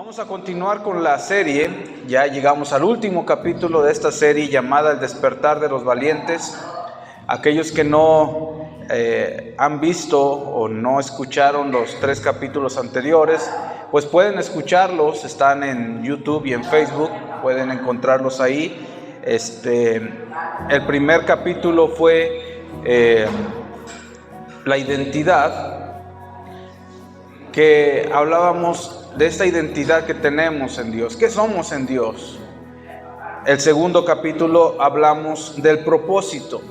Vamos a continuar con la serie. Ya llegamos al último capítulo de esta serie llamada El despertar de los valientes. Aquellos que no han visto o no escucharon los 3 capítulos anteriores, pues pueden escucharlos, están en YouTube y en Facebook, pueden encontrarlos ahí. El primer capítulo fue la identidad, que hablábamos de esta identidad que tenemos en Dios, ¿qué somos en Dios? El segundo capítulo hablamos del propósito.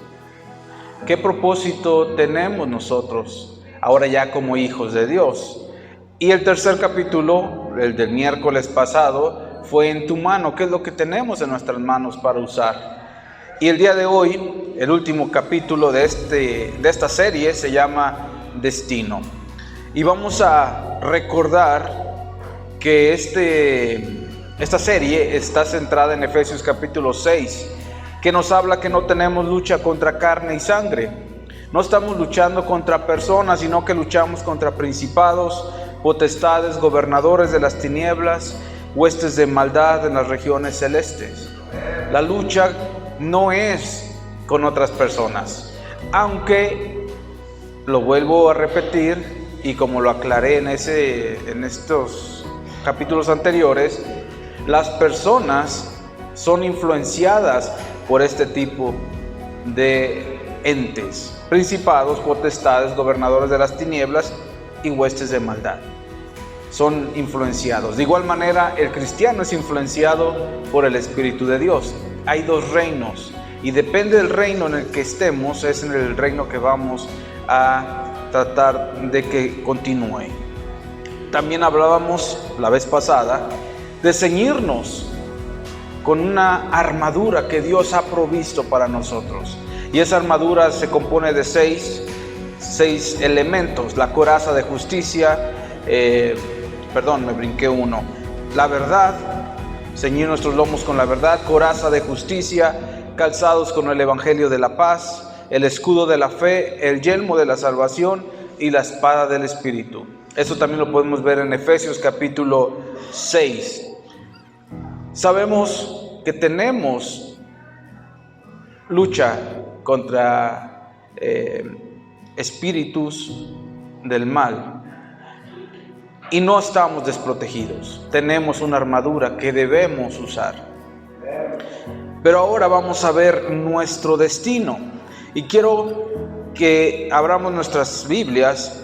¿Qué propósito tenemos nosotros ahora ya como hijos de Dios? Y el tercer capítulo, el del miércoles pasado, fue en tu mano. ¿Qué es lo que tenemos en nuestras manos para usar? Y el día de hoy, el último capítulo de esta serie se llama Destino. Y vamos a recordar que esta serie está centrada en Efesios capítulo 6, que nos habla que no tenemos lucha contra carne y sangre. No estamos luchando contra personas, sino que luchamos contra principados, potestades, gobernadores de las tinieblas, huestes de maldad en las regiones celestes. La lucha no es con otras personas, aunque lo vuelvo a repetir y como lo aclaré en estos capítulos anteriores, las personas son influenciadas por este tipo de entes, principados, potestades, gobernadores de las tinieblas y huestes de maldad. Son influenciados. De igual manera, el cristiano es influenciado por el Espíritu de Dios. Hay 2 reinos y depende del reino en el que estemos, es en el reino que vamos a tratar de que continúe. También hablábamos la vez pasada de ceñirnos con una armadura que Dios ha provisto para nosotros. Y esa armadura se compone de 6 elementos. La coraza de justicia, me brinqué uno. La verdad, ceñir nuestros lomos con la verdad, coraza de justicia, calzados con el evangelio de la paz, el escudo de la fe, el yelmo de la salvación y la espada del Espíritu. Eso también lo podemos ver en Efesios capítulo 6. Sabemos que tenemos lucha contra espíritus del mal y no estamos desprotegidos. Tenemos una armadura que debemos usar. Pero ahora vamos a ver nuestro destino y quiero que abramos nuestras Biblias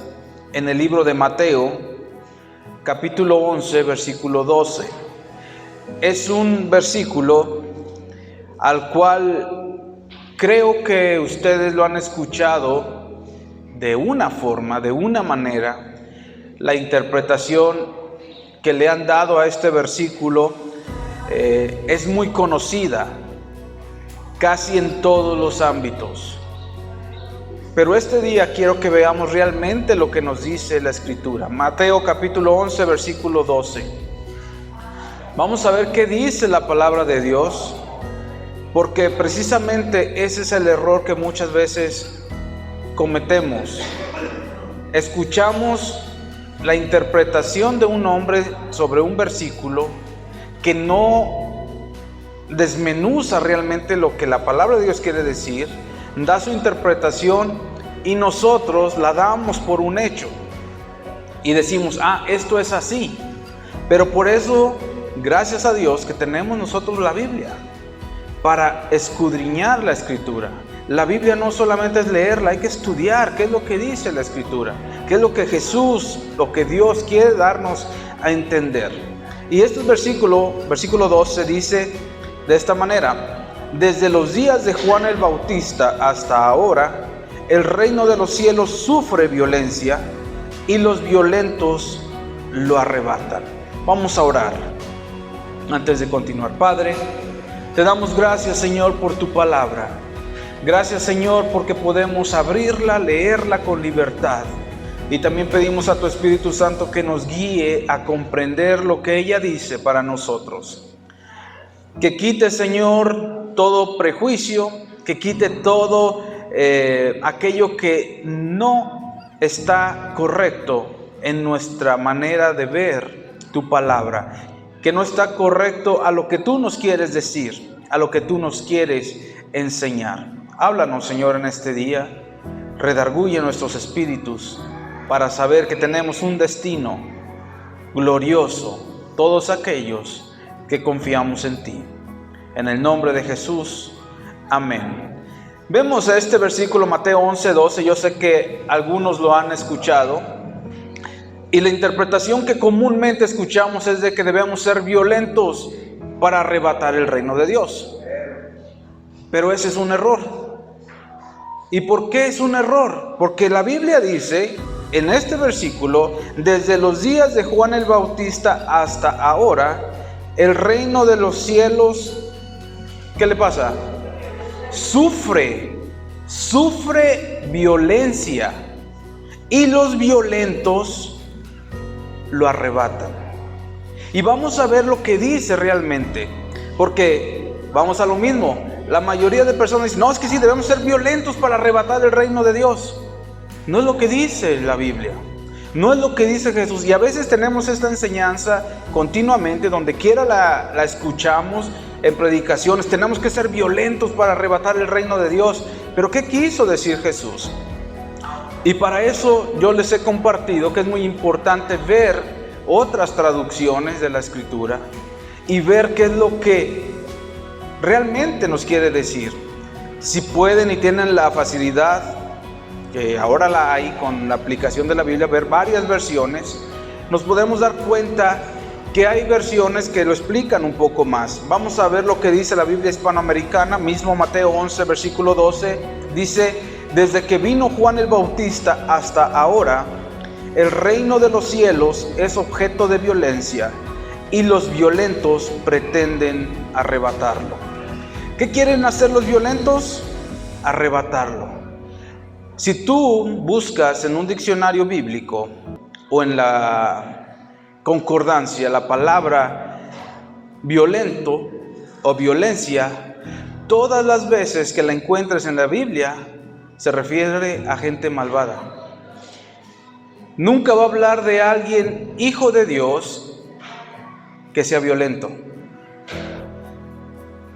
en el libro de Mateo, capítulo 11, versículo 12. Es un versículo al cual creo que ustedes lo han escuchado de una forma, de una manera. La interpretación que le han dado a este versículo es muy conocida, casi en todos los ámbitos. Pero este día quiero que veamos realmente lo que nos dice la Escritura. Mateo capítulo 11, versículo 12. Vamos a ver qué dice la palabra de Dios, porque precisamente ese es el error que muchas veces cometemos. Escuchamos la interpretación de un hombre sobre un versículo que no desmenuza realmente lo que la palabra de Dios quiere decir, da su interpretación y nosotros la damos por un hecho y decimos, esto es así. Pero por eso, gracias a Dios que tenemos nosotros la Biblia para escudriñar la Escritura. La Biblia no solamente es leerla, hay que estudiar qué es lo que dice la Escritura, qué es lo que Jesús, lo que Dios quiere darnos a entender. Y este versículo 12 dice de esta manera: desde los días de Juan el Bautista hasta ahora, el reino de los cielos sufre violencia y los violentos lo arrebatan. Vamos a orar antes de continuar. Padre, te damos gracias, Señor, por tu palabra. Gracias, Señor, porque podemos abrirla, leerla con libertad. Y también pedimos a tu Espíritu Santo que nos guíe a comprender lo que ella dice para nosotros. Que quite, Señor, todo prejuicio, que quite todo aquello que no está correcto en nuestra manera de ver tu palabra, que no está correcto a lo que tú nos quieres decir, a lo que tú nos quieres enseñar. Háblanos, Señor, en este día. Redarguye nuestros espíritus para saber que tenemos un destino glorioso, todos aquellos que confiamos en ti. En el nombre de Jesús, amén. Vemos a este versículo, Mateo 11:12. Yo sé que algunos lo han escuchado, y la interpretación que comúnmente escuchamos es de que debemos ser violentos para arrebatar el reino de Dios. Pero ese es un error. ¿Y por qué es un error? Porque la Biblia dice en este versículo: desde los días de Juan el Bautista hasta ahora, el reino de los cielos, ¿qué le pasa? Sufre violencia, y los violentos lo arrebatan. Y vamos a ver lo que dice realmente, porque vamos a lo mismo. La mayoría de personas dicen: no, es que sí, debemos ser violentos para arrebatar el reino de Dios. No es lo que dice la Biblia, no es lo que dice Jesús. Y a veces tenemos esta enseñanza continuamente, donde quiera la escuchamos en predicaciones: tenemos que ser violentos para arrebatar el reino de Dios. Pero ¿qué quiso decir Jesús? Y para eso yo les he compartido que es muy importante ver otras traducciones de la Escritura y ver qué es lo que realmente nos quiere decir. Si pueden y tienen la facilidad, que ahora la hay con la aplicación de la Biblia, ver varias versiones, nos podemos dar cuenta que hay versiones que lo explican un poco más. Vamos a ver lo que dice la Biblia hispanoamericana, mismo Mateo 11, versículo 12, dice: desde que vino Juan el Bautista hasta ahora, el reino de los cielos es objeto de violencia, y los violentos pretenden arrebatarlo. ¿Qué quieren hacer los violentos? Arrebatarlo. Si tú buscas en un diccionario bíblico o en la concordancia la palabra violento o violencia, todas las veces que la encuentres en la Biblia se refiere a gente malvada. Nunca va a hablar de alguien hijo de Dios que sea violento.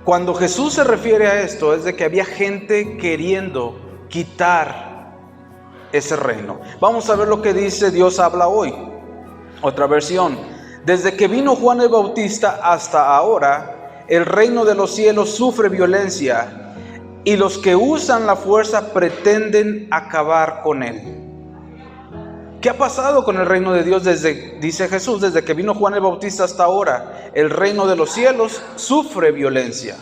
Cuando Jesús se refiere a esto, es de que había gente queriendo quitar ese reino. Vamos a ver lo que dice Dios habla hoy. Otra versión: desde que vino Juan el Bautista hasta ahora, el reino de los cielos sufre violencia, y los que usan la fuerza pretenden acabar con él. ¿Qué ha pasado con el reino de Dios dice Jesús, desde que vino Juan el Bautista hasta ahora? El reino de los cielos sufre violencia.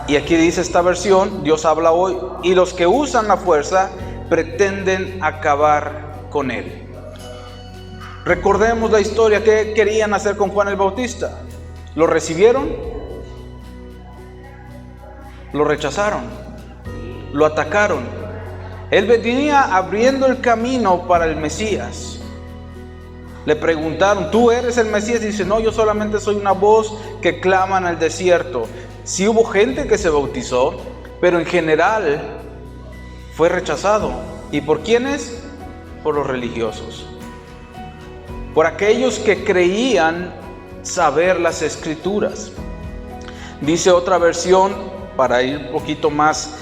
Y aquí dice esta versión, Dios habla hoy: y los que usan la fuerza pretenden acabar con él. Recordemos la historia. ¿Qué querían hacer con Juan el Bautista? ¿Lo recibieron? Lo rechazaron, lo atacaron. Él venía abriendo el camino para el Mesías. Le preguntaron: ¿tú eres el Mesías? Y dice: no, yo solamente soy una voz que clama en el desierto. Sí hubo gente que se bautizó, pero en general fue rechazado. ¿Y por quiénes? Por los religiosos, por aquellos que creían saber las Escrituras. Dice otra versión, para ir un poquito más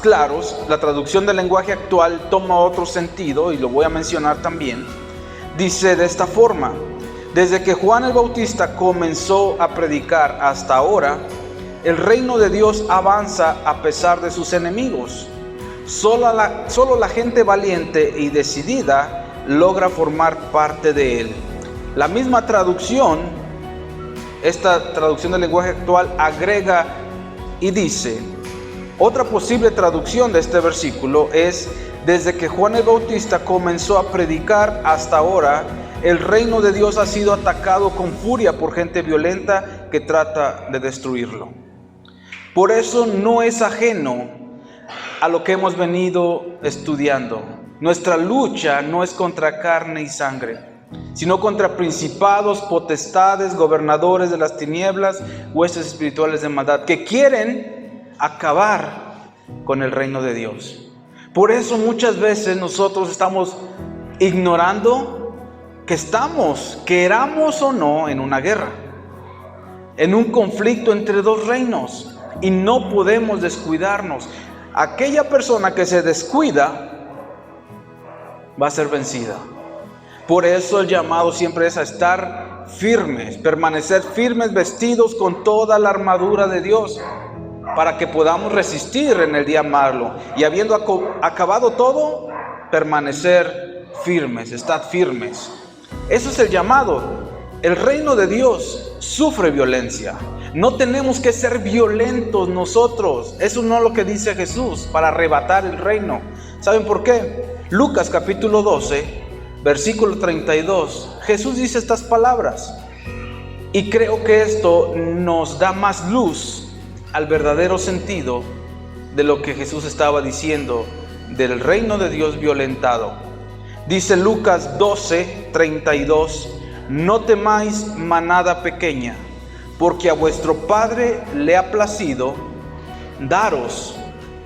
claros, la traducción del lenguaje actual toma otro sentido y lo voy a mencionar también. Dice de esta forma: desde que Juan el Bautista comenzó a predicar hasta ahora, el reino de Dios avanza a pesar de sus enemigos. Solo la gente valiente y decidida logra formar parte de él. La misma traducción, esta traducción del lenguaje actual, agrega y dice: otra posible traducción de este versículo es: desde que Juan el Bautista comenzó a predicar hasta ahora, el reino de Dios ha sido atacado con furia por gente violenta que trata de destruirlo. Por eso no es ajeno a lo que hemos venido estudiando. Nuestra lucha no es contra carne y sangre, sino contra principados, potestades, gobernadores de las tinieblas, huestes espirituales de maldad, que quieren acabar con el reino de Dios. Por eso muchas veces nosotros estamos ignorando que estamos, queramos o no, en una guerra, en un conflicto entre dos reinos, y no podemos descuidarnos. Aquella persona que se descuida va a ser vencida. Por eso el llamado siempre es a estar firmes, permanecer firmes, vestidos con toda la armadura de Dios, para que podamos resistir en el día malo, y habiendo acabado todo, permanecer firmes, estar firmes. Eso es el llamado. El reino de Dios sufre violencia. No tenemos que ser violentos nosotros. Eso no es lo que dice Jesús para arrebatar el reino. ¿Saben por qué? Lucas capítulo 12, versículo 32. Jesús dice estas palabras. Y creo que esto nos da más luz al verdadero sentido de lo que Jesús estaba diciendo del reino de Dios violentado. Dice Lucas 12, 32. No temáis, manada pequeña, porque a vuestro Padre le ha placido daros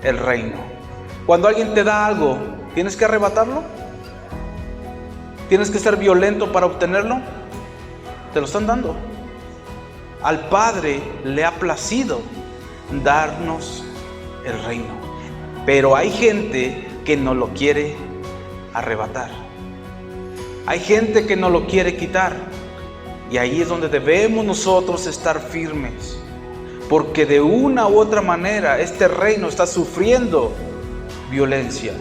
el reino. Cuando alguien te da algo, ¿tienes que arrebatarlo? ¿Tienes que ser violento para obtenerlo? Te lo están dando. Al Padre le ha placido darnos el reino, pero hay gente que no lo quiere arrebatar. Hay gente que no lo quiere quitar, y ahí es donde debemos nosotros estar firmes, porque de una u otra manera este reino está sufriendo violencia.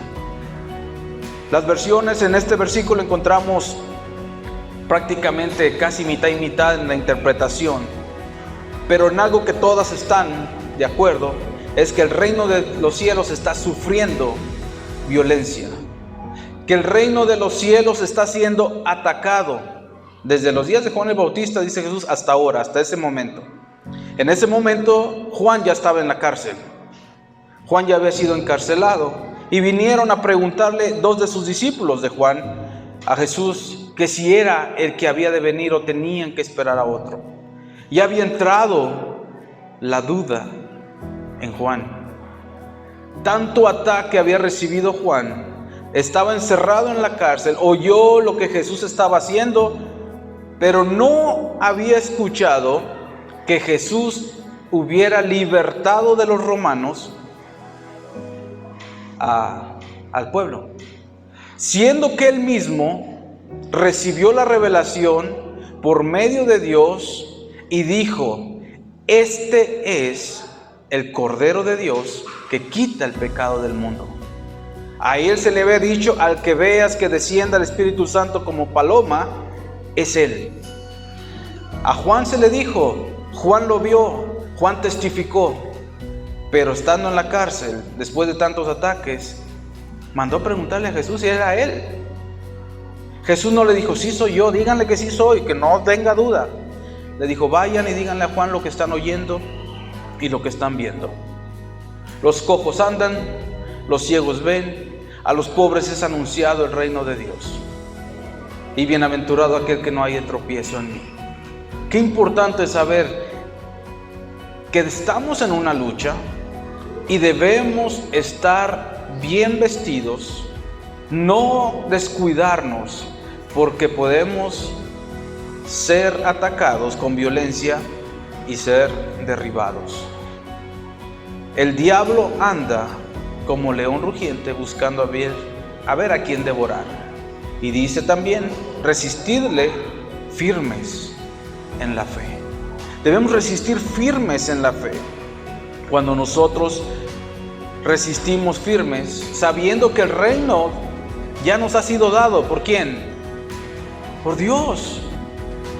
Las versiones en este versículo encontramos prácticamente casi mitad y mitad en la interpretación, pero en algo que todas están de acuerdo es que el reino de los cielos está sufriendo violencia, que el reino de los cielos está siendo atacado desde los días de Juan el Bautista, dice Jesús, hasta ahora, hasta ese momento. En ese momento Juan ya estaba en la cárcel. Juan ya había sido encarcelado, y vinieron a preguntarle dos de sus discípulos de Juan a Jesús que si era el que había de venir o tenían que esperar a otro. Ya había entrado la duda en Juan. Tanto ataque había recibido Juan. Estaba encerrado en la cárcel, oyó lo que Jesús estaba haciendo, pero no había escuchado que Jesús hubiera libertado de los romanos al pueblo, siendo que él mismo recibió la revelación por medio de Dios y dijo: este es el Cordero de Dios que quita el pecado del mundo. A él se le había dicho: al que veas que descienda el Espíritu Santo como paloma, es él. A Juan se le dijo, Juan lo vio, Juan testificó, pero estando en la cárcel, después de tantos ataques, mandó a preguntarle a Jesús si era él. Jesús no le dijo: sí soy yo, díganle que sí soy, que no tenga duda. Le dijo: vayan y díganle a Juan lo que están oyendo y lo que están viendo. Los cojos andan, los ciegos ven, a los pobres es anunciado el reino de Dios. Y bienaventurado aquel que no haya tropiezo en mí. Qué importante es saber que estamos en una lucha y debemos estar bien vestidos, no descuidarnos, porque podemos ser atacados con violencia y ser derribados. El diablo anda como león rugiente buscando a ver a quién devorar. Y dice también: resistirle firmes en la fe. Debemos resistir firmes en la fe. Cuando nosotros resistimos firmes, sabiendo que el reino ya nos ha sido dado, ¿por quién? Por Dios.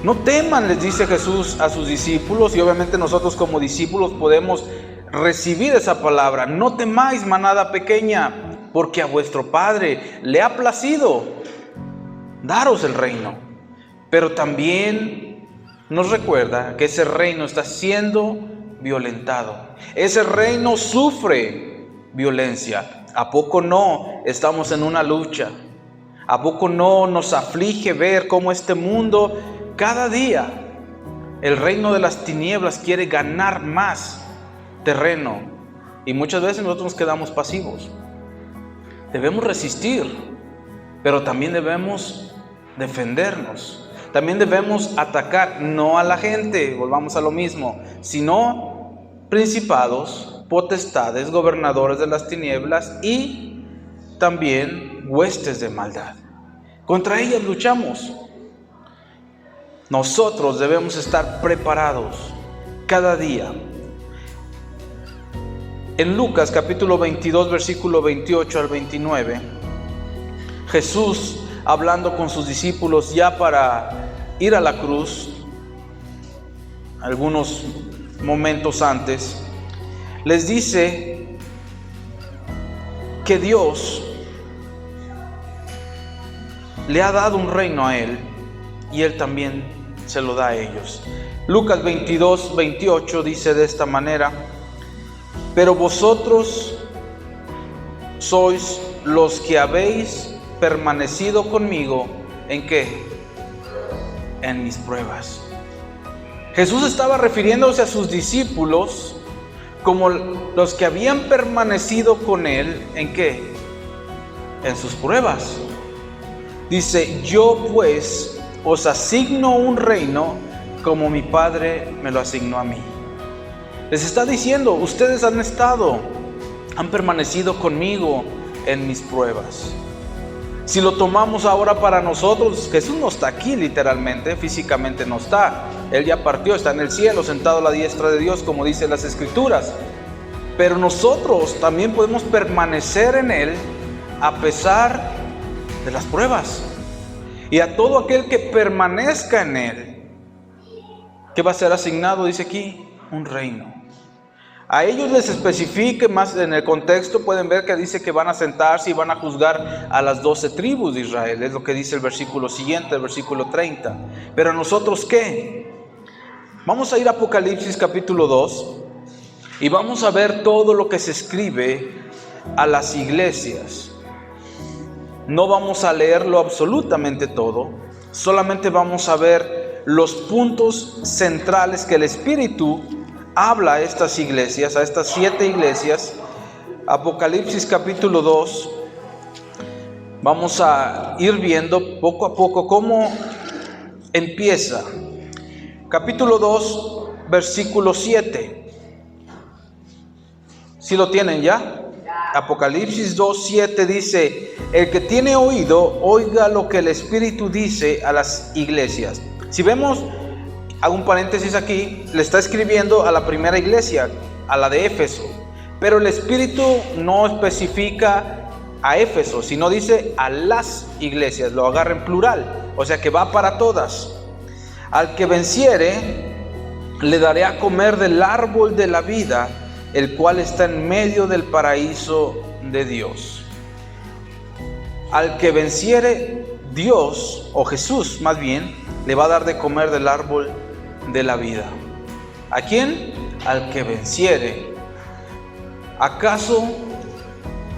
No teman, les dice Jesús a sus discípulos, y obviamente nosotros como discípulos podemos recibir esa palabra. No temáis, manada pequeña, porque a vuestro Padre le ha placido daros el reino. Pero también nos recuerda que ese reino está siendo violentado. Ese reino sufre violencia. ¿A poco no estamos en una lucha? ¿A poco no nos aflige ver cómo este mundo, cada día, el reino de las tinieblas quiere ganar más terreno? Y muchas veces nosotros nos quedamos pasivos. Debemos resistir, pero también debemos defendernos. También debemos atacar no a la gente, volvamos a lo mismo, sino principados, potestades, gobernadores de las tinieblas y también huestes de maldad. Contra ellas luchamos. Nosotros debemos estar preparados cada día. En Lucas capítulo 22, versículo 28 al 29, Jesús, hablando con sus discípulos ya para ir a la cruz, algunos momentos antes, les dice que Dios le ha dado un reino a Él y Él también se lo da a ellos. Lucas 22, 28 dice de esta manera: pero vosotros sois los que habéis permanecido conmigo, ¿en qué? En mis pruebas. Jesús estaba refiriéndose a sus discípulos como los que habían permanecido con Él, ¿en qué? En sus pruebas. Dice: yo pues os asigno un reino como mi Padre me lo asignó a mí. Les está diciendo, ustedes han permanecido conmigo en mis pruebas. Si lo tomamos ahora para nosotros, Jesús no está aquí literalmente, físicamente no está. Él ya partió, está en el cielo, sentado a la diestra de Dios, como dicen las Escrituras. Pero nosotros también podemos permanecer en Él a pesar de las pruebas. Y a todo aquel que permanezca en Él, ¿qué va a ser asignado? Dice aquí, un reino. A ellos les especifica más en el contexto, pueden ver que dice que van a sentarse y van a juzgar a las 12 tribus de Israel. Es lo que dice el versículo siguiente, el versículo 30. Pero ¿a nosotros qué? Vamos a ir a Apocalipsis capítulo 2 y vamos a ver todo lo que se escribe a las iglesias. No vamos a leerlo absolutamente todo, solamente vamos a ver los puntos centrales que el Espíritu habla a estas iglesias, a estas 7 iglesias. Apocalipsis capítulo 2, vamos a ir viendo poco a poco cómo empieza. Capítulo 2, versículo 7. ¿Sí lo tienen ya? Apocalipsis 2, 7 dice: el que tiene oído, oiga lo que el Espíritu dice a las iglesias. Si vemos, hago un paréntesis aquí, le está escribiendo a la primera iglesia, a la de Éfeso. Pero el Espíritu no especifica a Éfeso, sino dice a las iglesias, lo agarra en plural, o sea que va para todas. Al que venciere, le daré a comer del árbol de la vida, el cual está en medio del paraíso de Dios. Al que venciere, Dios, o Jesús más bien, le va a dar de comer del árbol de la vida. ¿A quién? Al que venciere. ¿Acaso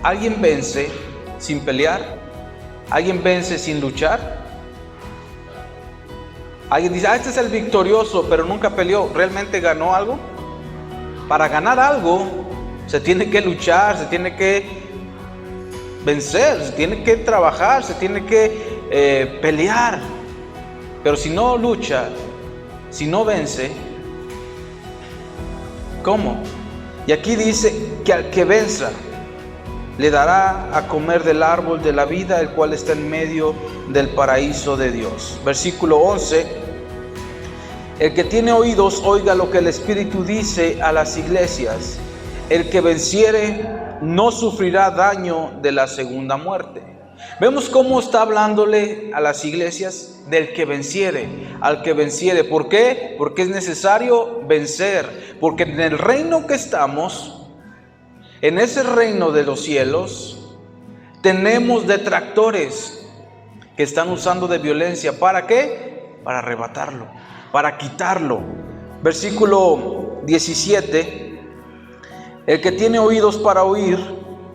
alguien vence sin pelear? ¿Alguien vence sin luchar? Alguien dice: este es el victorioso, pero nunca peleó. ¿Realmente ganó algo? Para ganar algo se tiene que luchar, se tiene que vencer, se tiene que trabajar, se tiene que pelear. Pero si no lucha, si no vence, ¿cómo? Y aquí dice que al que venza le dará a comer del árbol de la vida, el cual está en medio del paraíso de Dios. Versículo 11: el que tiene oídos, oiga lo que el Espíritu dice a las iglesias. El que venciere no sufrirá daño de la segunda muerte. Vemos cómo está hablándole a las iglesias del que venciere, al que venciere. ¿Por qué? Porque es necesario vencer. Porque en el reino que estamos, en ese reino de los cielos, tenemos detractores que están usando de violencia. ¿Para qué? Para arrebatarlo, para quitarlo. Versículo 17: el que tiene oídos para oír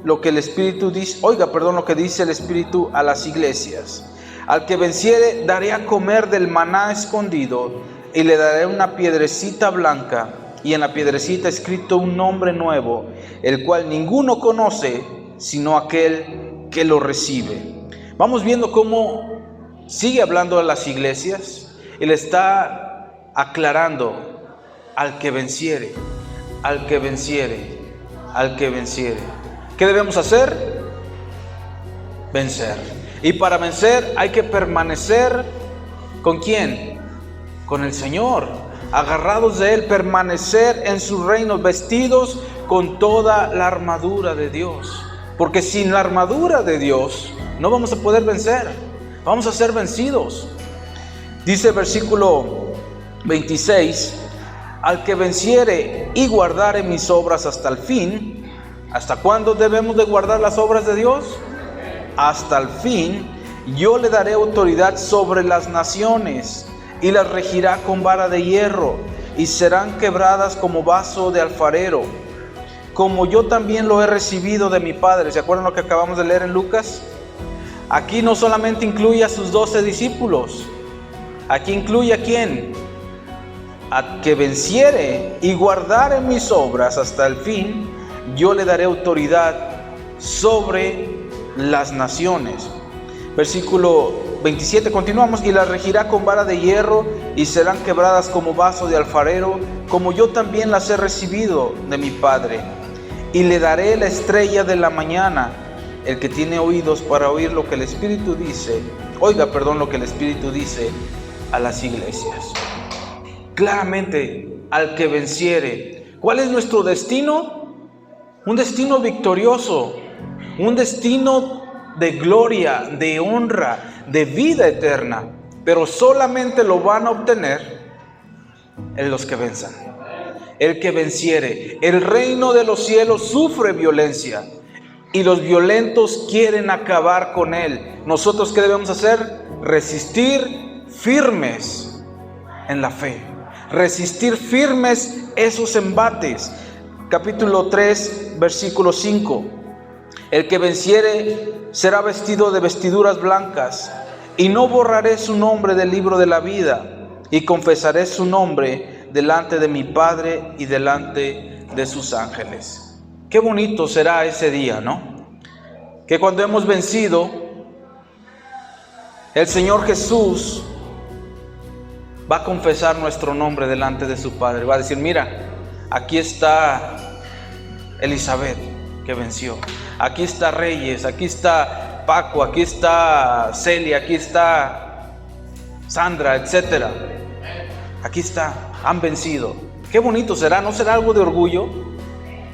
lo que el Espíritu dice, lo que dice el Espíritu a las iglesias. Al que venciere daré a comer del maná escondido, y le daré una piedrecita blanca, y en la piedrecita escrito un nombre nuevo, el cual ninguno conoce sino aquel que lo recibe. Vamos viendo cómo sigue hablando a las iglesias y le está aclarando: al que venciere, al que venciere, al que venciere. ¿Qué debemos hacer? Vencer. Y para vencer hay que permanecer ¿con quién? Con el Señor, agarrados de Él, permanecer en su reino, vestidos con toda la armadura de Dios. Porque sin la armadura de Dios no vamos a poder vencer, vamos a ser vencidos. Dice el versículo 26: al que venciere y guardare mis obras hasta el fin. ¿Hasta cuándo debemos de guardar las obras de Dios? Hasta el fin. Yo le daré autoridad sobre las naciones y las regirá con vara de hierro, y serán quebradas como vaso de alfarero, como yo también lo he recibido de mi Padre. ¿Se acuerdan lo que acabamos de leer en Lucas? Aquí no solamente incluye a sus 12 discípulos, aquí incluye a ¿quién? A que venciere y guardare mis obras hasta el fin, yo le daré autoridad sobre las naciones. Versículo 27, continuamos: y las regirá con vara de hierro, y serán quebradas como vaso de alfarero, como yo también las he recibido de mi Padre. Y le daré la estrella de la mañana. El que tiene oídos para oír lo que el Espíritu dice, lo que el Espíritu dice a las iglesias. Claramente, al que venciere. ¿Cuál es nuestro destino? Un destino victorioso, un destino de gloria, de honra, de vida eterna. Pero solamente lo van a obtener en los que venzan. El que venciere. El reino de los cielos sufre violencia, y los violentos quieren acabar con él. ¿Nosotros qué debemos hacer? Resistir firmes en la fe. Resistir firmes esos embates. Capítulo 3, versículo 5. El que venciere será vestido de vestiduras blancas, y no borraré su nombre del libro de la vida, y confesaré su nombre delante de mi Padre y delante de sus ángeles. Qué bonito será ese día, ¿no? Que cuando hemos vencido, el Señor Jesús va a confesar nuestro nombre delante de su Padre. Va a decir: mira, aquí está Elizabeth, que venció. Aquí está Reyes, aquí está Paco, aquí está Celia, aquí está Sandra, etc. Aquí está, han vencido. Qué bonito será, ¿no será algo de orgullo?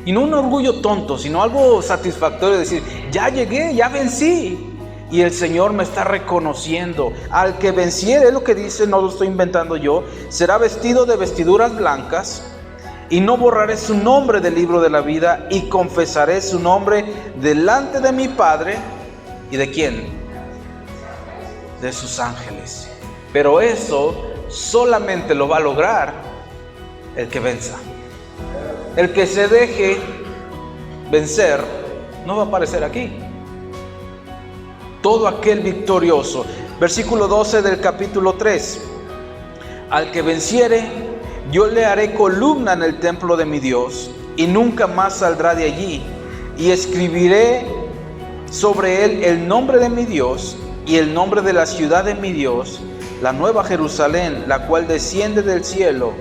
Y no un orgullo tonto, sino algo satisfactorio de decir: ya llegué, ya vencí. Y el Señor me está reconociendo. Al que venciere, es lo que dice, no lo estoy inventando yo, será vestido de vestiduras blancas, y no borraré su nombre del libro de la vida, y confesaré su nombre delante de mi Padre. ¿Y de quién? De sus ángeles. Pero eso solamente lo va a lograr el que venza. El que se deje vencer no va a aparecer aquí. Todo aquel victorioso. Versículo 12 del capítulo 3. Al que venciere, yo le haré columna en el templo de mi Dios, y nunca más saldrá de allí. Y escribiré sobre él el nombre de mi Dios y el nombre de la ciudad de mi Dios, la nueva Jerusalén, la cual desciende del cielo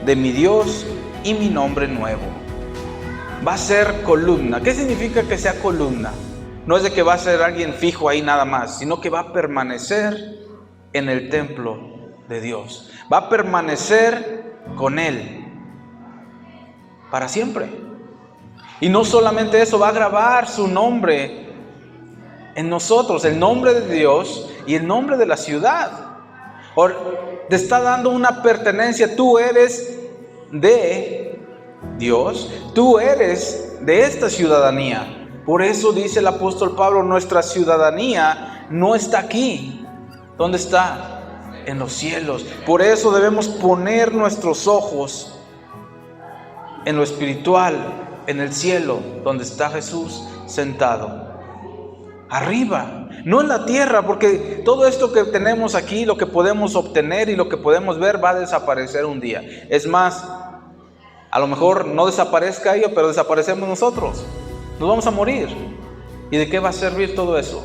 de mi Dios, y mi nombre nuevo. Va a ser columna. ¿Qué significa que sea columna? No es de que va a ser alguien fijo ahí nada más, sino que va a permanecer en el templo de Dios. Va a permanecer con Él para siempre. Y no solamente eso, va a grabar su nombre en nosotros, el nombre de Dios y el nombre de la ciudad. Te está dando una pertenencia. Tú eres de Dios, tú eres de esta ciudadanía. Por eso dice el apóstol Pablo: nuestra ciudadanía no está aquí. ¿Dónde está? En los cielos. Por eso debemos poner nuestros ojos en lo espiritual, en el cielo, donde está Jesús sentado. Arriba, no en la tierra, porque todo esto que tenemos aquí, lo que podemos obtener y lo que podemos ver, va a desaparecer un día. Es más, a lo mejor no desaparezca ello, pero desaparecemos nosotros. Nos vamos a morir. ¿Y de qué va a servir todo eso?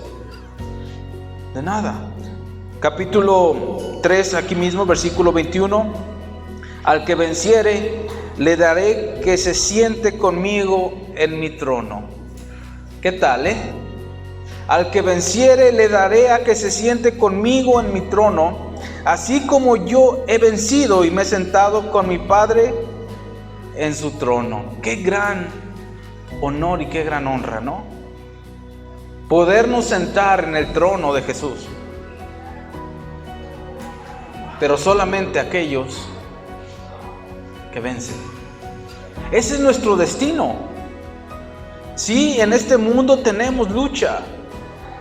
De nada. capítulo 3, aquí mismo, versículo 21. Al que venciere, le daré que se siente conmigo en mi trono. ¿Qué tal, Al que venciere, le daré a que se siente conmigo en mi trono, así como yo he vencido y me he sentado con mi Padre en su trono. Qué gran honor y qué gran honra, ¿no? Podernos sentar en el trono de Jesús. Pero solamente aquellos que vencen. Ese es nuestro destino. Sí, en este mundo tenemos lucha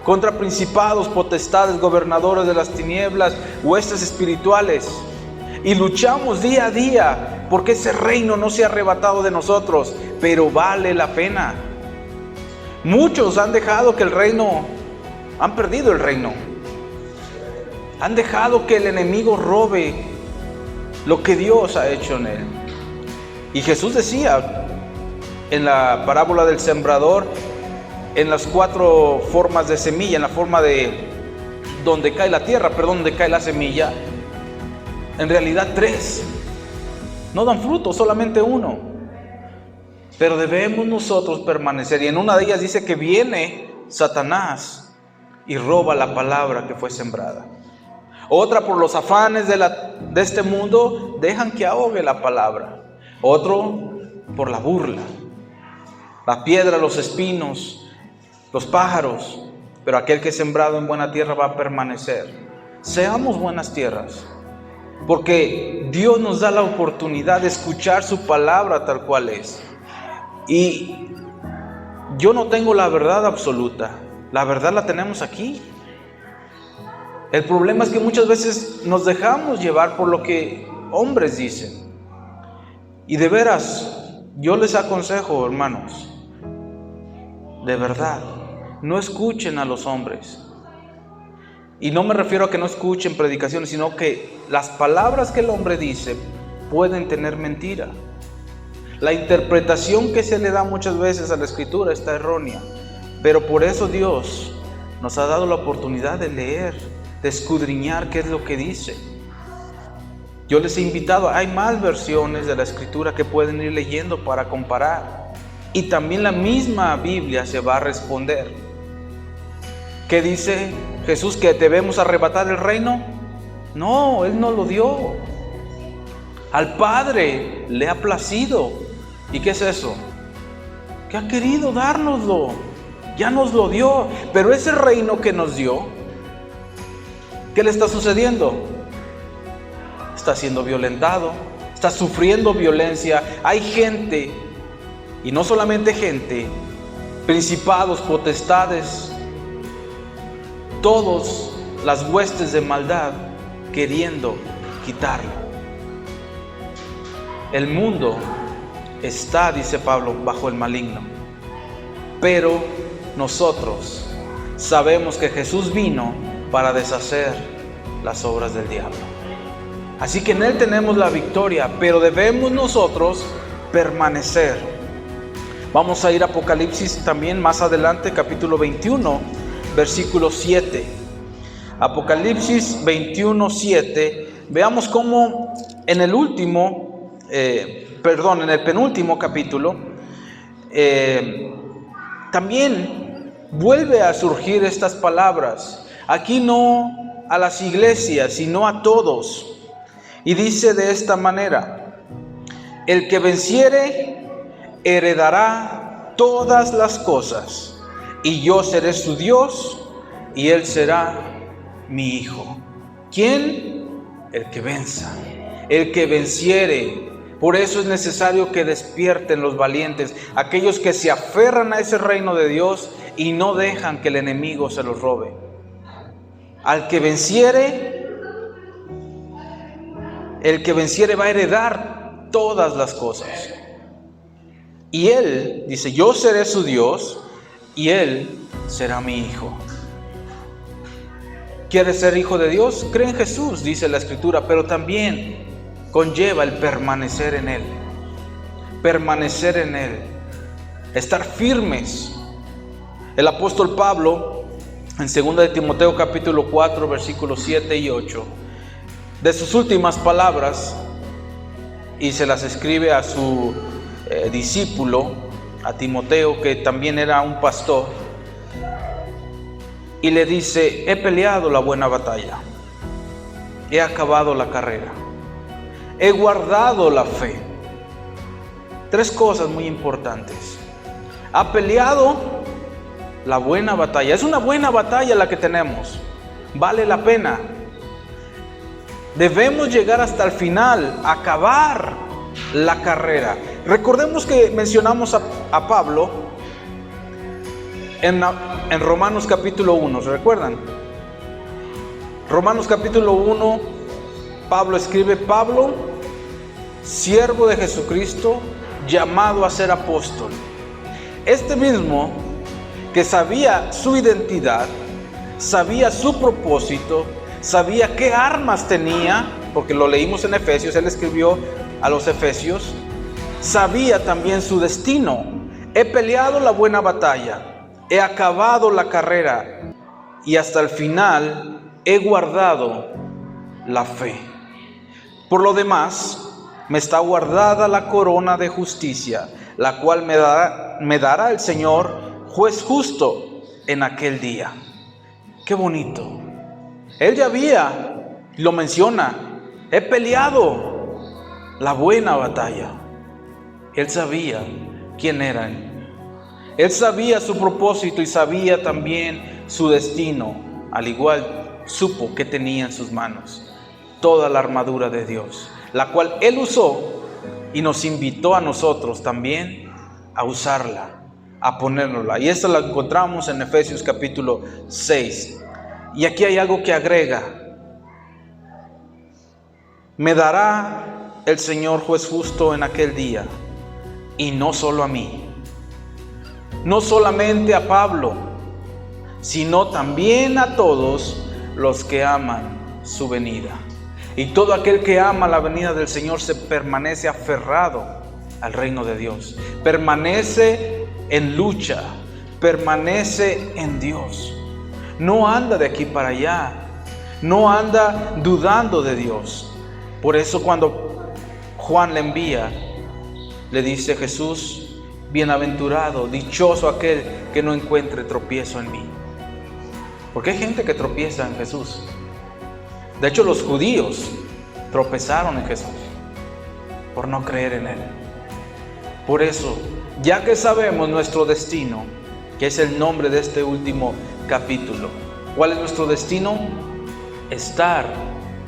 contra principados, potestades, gobernadores de las tinieblas, huestes espirituales. Y luchamos día a día porque ese reino no se ha arrebatado de nosotros, pero vale la pena. Muchos han dejado que el reino, han perdido el reino. Han dejado que el enemigo robe lo que Dios ha hecho en él. Y Jesús decía en la parábola del sembrador, en las 4 formas de semilla, en la forma de donde cae la tierra, donde cae la semilla, en realidad 3 no dan fruto, solamente 1. Pero debemos nosotros permanecer, y en una de ellas dice que viene Satanás y roba la palabra que fue sembrada. Otra, por los afanes de este mundo, dejan que ahogue la palabra. Otro, por la burla, la piedra, los espinos, los pájaros. Pero aquel que es sembrado en buena tierra va a permanecer. Seamos buenas tierras, porque Dios nos da la oportunidad de escuchar su palabra tal cual es. Y yo no tengo la verdad absoluta, la verdad la tenemos aquí. El problema es que muchas veces nos dejamos llevar por lo que hombres dicen. Y de veras, yo les aconsejo, hermanos, de verdad, no escuchen a los hombres. Y no me refiero a que no escuchen predicaciones, sino que las palabras que el hombre dice pueden tener mentira. La interpretación que se le da muchas veces a la Escritura está errónea. Pero por eso Dios nos ha dado la oportunidad de leer, de escudriñar qué es lo que dice. Yo les he invitado, hay más versiones de la Escritura que pueden ir leyendo para comparar. Y también la misma Biblia se va a responder. ¿Qué dice Jesús? ¿Que debemos arrebatar el reino? No, Él no lo dio. Al Padre le ha placido. ¿Y qué es eso? Que ha querido dárnoslo. Ya nos lo dio. Pero ese reino que nos dio, ¿qué le está sucediendo? Está siendo violentado, está sufriendo violencia. Hay gente, y no solamente gente, principados, potestades, todas las huestes de maldad queriendo quitarlo. El mundo está, dice Pablo, bajo el maligno. Pero nosotros sabemos que Jesús vino para deshacer las obras del diablo. Así que en Él tenemos la victoria, pero debemos nosotros permanecer. Vamos a ir a Apocalipsis también más adelante, capítulo 21, versículo 7. Apocalipsis 21, 7. Veamos cómo en el penúltimo capítulo, también vuelve a surgir estas palabras. Aquí no a las iglesias, sino a todos. Y dice de esta manera: el que venciere heredará todas las cosas, y yo seré su Dios, y él será mi hijo. ¿Quién? El que venza, el que venciere. Por eso es necesario que despierten los valientes, aquellos que se aferran a ese reino de Dios y no dejan que el enemigo se los robe. Al que venciere, el que venciere va a heredar todas las cosas. Y él dice: yo seré su Dios y él será mi hijo. ¿Quieres ser hijo de Dios? Cree en Jesús, dice la Escritura, pero también conlleva el permanecer en Él. Permanecer en Él. Estar firmes. El apóstol Pablo, en 2 de Timoteo capítulo 4, versículos 7 y 8, de sus últimas palabras, y se las escribe a su discípulo, a Timoteo, que también era un pastor, y le dice: he peleado la buena batalla, he acabado la carrera, he guardado la fe. 3 cosas muy importantes. Ha peleado la buena batalla. Es una buena batalla la que tenemos, vale la pena. Debemos llegar hasta el final, acabar la carrera. Recordemos que mencionamos a Pablo en Romanos capítulo 1, ¿se recuerdan? Romanos capítulo 1, Pablo escribe: Pablo, siervo de Jesucristo, llamado a ser apóstol. Este mismo que sabía su identidad, sabía su propósito, sabía qué armas tenía, porque lo leímos en Efesios, él escribió a los Efesios, sabía también su destino. He peleado la buena batalla, he acabado la carrera y hasta el final he guardado la fe. Por lo demás, me está guardada la corona de justicia, la cual me dará el Señor, juez justo, en aquel día. Qué bonito. Él ya lo menciona: he peleado la buena batalla. Él sabía quién era él. Él sabía su propósito y sabía también su destino. Al igual, supo que tenía en sus manos toda la armadura de Dios, la cual Él usó y nos invitó a nosotros también a usarla, a ponérnosla. Y esta la encontramos en Efesios capítulo 6. Y aquí hay algo que agrega: me dará el Señor juez justo en aquel día. Y no solo a mí, no solamente a Pablo, sino también a todos los que aman su venida. Y todo aquel que ama la venida del Señor se permanece aferrado al reino de Dios, permanece en lucha, permanece en Dios. No anda de aquí para allá, no anda dudando de Dios. Por eso cuando Juan le envía, le dice Jesús: bienaventurado, dichoso aquel que no encuentre tropiezo en mí. Porque hay gente que tropieza en Jesús. De hecho, los judíos tropezaron en Jesús por no creer en Él. Por eso, ya que sabemos nuestro destino, que es el nombre de este último capítulo, ¿cuál es nuestro destino? Estar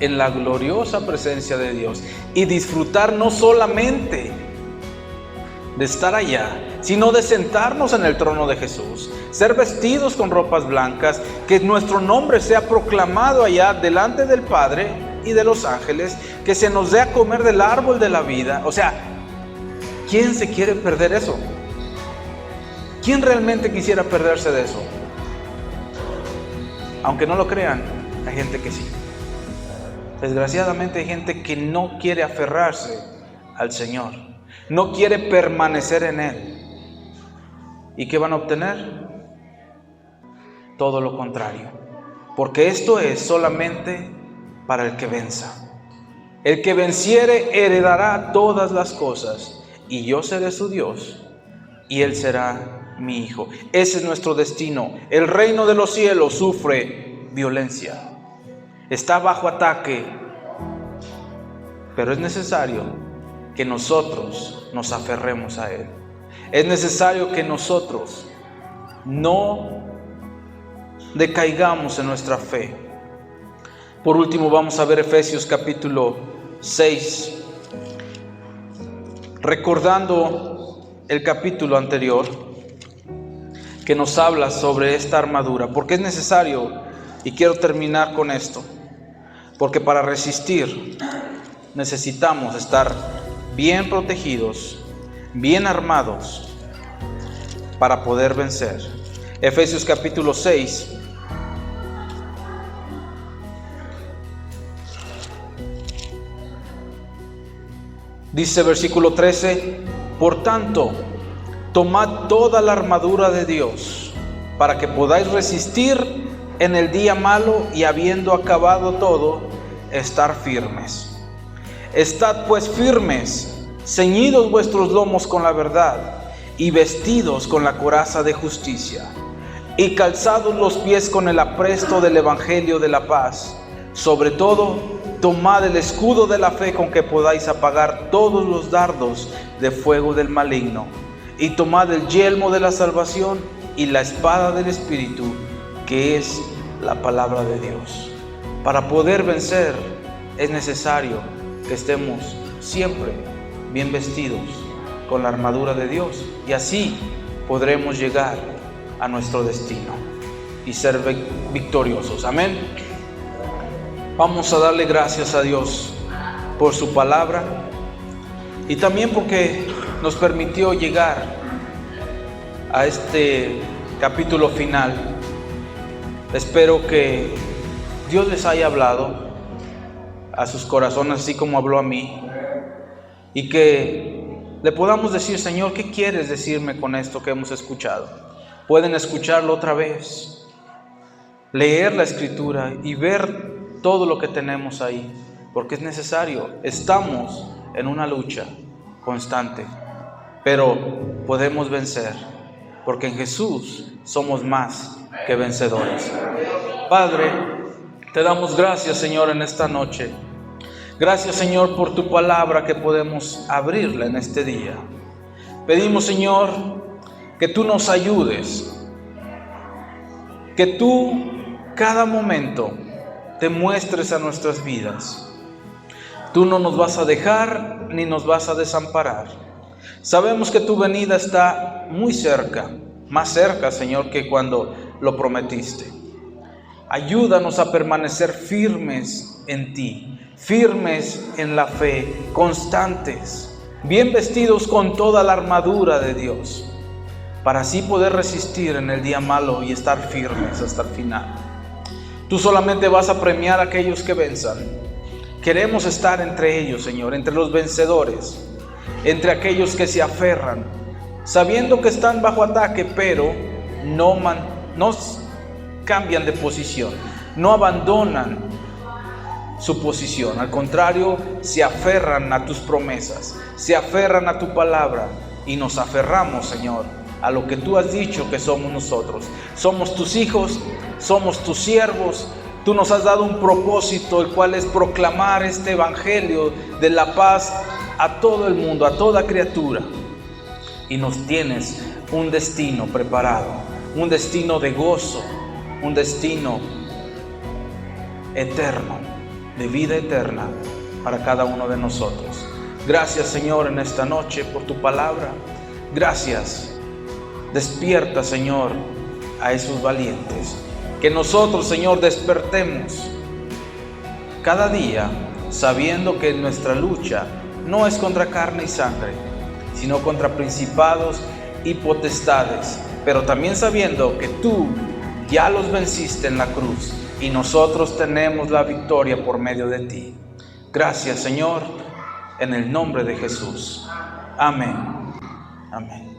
en la gloriosa presencia de Dios y disfrutar no solamente de estar allá, sino de sentarnos en el trono de Jesús, ser vestidos con ropas blancas, que nuestro nombre sea proclamado allá delante del Padre y de los ángeles, que se nos dé a comer del árbol de la vida. O sea, ¿quién se quiere perder eso? ¿Quién realmente quisiera perderse de eso? Aunque no lo crean, hay gente que sí. Desgraciadamente hay gente que no quiere aferrarse al Señor, no quiere permanecer en Él. ¿Y qué van a obtener? Todo lo contrario, porque esto es solamente para el que venza. El que venciere heredará todas las cosas, y yo seré su Dios, y Él será mi hijo. Ese es nuestro destino. El reino de los cielos sufre violencia, está bajo ataque, pero es necesario que nosotros nos aferremos a Él. Es necesario que nosotros no decaigamos en nuestra fe. Por último, vamos a ver Efesios capítulo 6, recordando el capítulo anterior que nos habla sobre esta armadura, porque es necesario, y quiero terminar con esto, porque para resistir necesitamos estar bien protegidos, bien armados para poder vencer. Efesios capítulo 6, dice versículo 13: por tanto, tomad toda la armadura de Dios para que podáis resistir en el día malo y habiendo acabado todo, estar firmes. Estad pues firmes, ceñidos vuestros lomos con la verdad y vestidos con la coraza de justicia y calzados los pies con el apresto del evangelio de la paz. Sobre todo, tomad el escudo de la fe con que podáis apagar todos los dardos de fuego del maligno, y tomad el yelmo de la salvación y la espada del Espíritu, que es la palabra de Dios. Para poder vencer es necesario que estemos siempre bien vestidos con la armadura de Dios, y así podremos llegar a nuestro destino y ser victoriosos. Amén. Vamos a darle gracias a Dios por su palabra y también porque nos permitió llegar a este capítulo final. Espero que Dios les haya hablado a sus corazones así como habló a mí, y que le podamos decir: Señor, ¿qué quieres decirme con esto que hemos escuchado? Pueden escucharlo otra vez, leer la Escritura y ver todo lo que tenemos ahí, porque es necesario. Estamos en una lucha constante, pero podemos vencer, porque en Jesús somos más que vencedores. Padre, te damos gracias, Señor, en esta noche. Gracias, Señor, por tu palabra que podemos abrirla en este día. Pedimos, Señor, que tú nos ayudes, que tú cada momento te muestres a nuestras vidas. Tú no nos vas a dejar ni nos vas a desamparar. Sabemos que tu venida está muy cerca, más cerca, Señor, que cuando lo prometiste. Ayúdanos a permanecer firmes en ti, firmes en la fe, constantes, bien vestidos con toda la armadura de Dios, para así poder resistir en el día malo y estar firmes hasta el final. Tú solamente vas a premiar a aquellos que venzan. Queremos estar entre ellos, Señor, entre los vencedores, entre aquellos que se aferran, sabiendo que están bajo ataque, pero no cambian de posición, no abandonan su posición. Al contrario, se aferran a tus promesas, se aferran a tu palabra, y nos aferramos, Señor, a lo que tú has dicho que somos nosotros. Somos tus hijos, somos tus siervos. Tú nos has dado un propósito, el cual es proclamar este evangelio de la paz a todo el mundo, a toda criatura. Y nos tienes un destino preparado, un destino de gozo, un destino eterno, de vida eterna para cada uno de nosotros. Gracias, Señor, en esta noche por tu palabra. Gracias. Despierta, Señor, a esos valientes. Que nosotros, Señor, despertemos cada día sabiendo que nuestra lucha no es contra carne y sangre, sino contra principados y potestades, pero también sabiendo que tú ya los venciste en la cruz y nosotros tenemos la victoria por medio de ti. Gracias, Señor, en el nombre de Jesús. Amén. Amén.